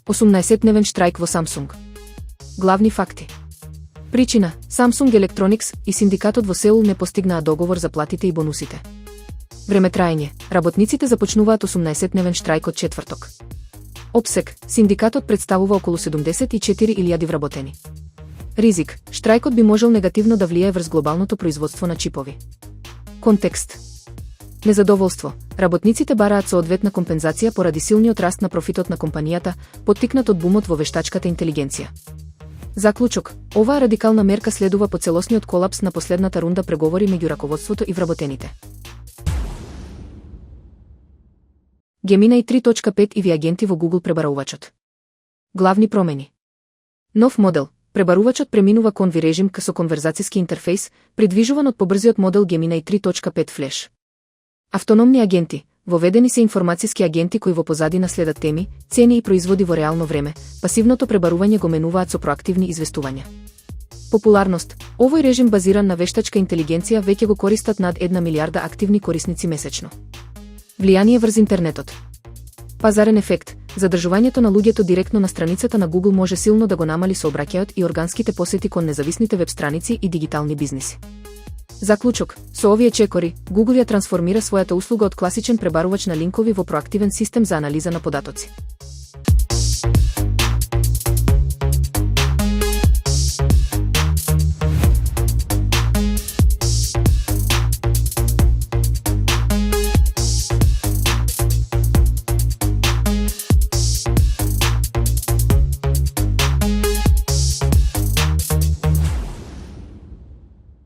18-дневен штрајк во Samsung. Главни факти. Причина: Samsung Electronics и синдикатот во Сеул не постигнаа договор за платите и бонусите. Време траење: работниците започнуваат 18-дневен штрајк од четврток. Обсег: синдикатот представува околу 74.000 вработени. Ризик: штрајкот би можел негативно да влијае врз глобалното производство на чипови. Контекст: незадоволство: работниците бараат соодветна компензација поради силниот раст на профитот на компанијата, поттикнат од бумот во вештачката интелигенција. Заклучок: оваа радикална мерка следува по целосниот колапс на последната рунда преговори меѓу раководството и вработените. Gemini 3.5 и агенти во Google пребарувачот. Главни промени. Нов модел. Пребарувачот преминува конви режим со конверзацијски интерфејс, придвижуван од побрзиот модел Gemini 3.5 Flash. Автономни агенти. Воведени се информацијски агенти кои во позадина следат теми, цени и производи во реално време. Пасивното пребарување го менуваат со проактивни известувања. Популарност. Овој режим базиран на вештачка интелигенција веќе го користат над 1 милиарда активни корисници месечно. Влијание врз интернетот. Пазарен ефект. Задржувањето на луѓето директно на страницата на Google може силно да го намали сообраќајот и органските посети кон независните веб страници и дигитални бизниси. Заклучок: со овие чекори, Google ја трансформира својата услуга од класичен пребарувач на линкови во проактивен систем за анализа на податоци.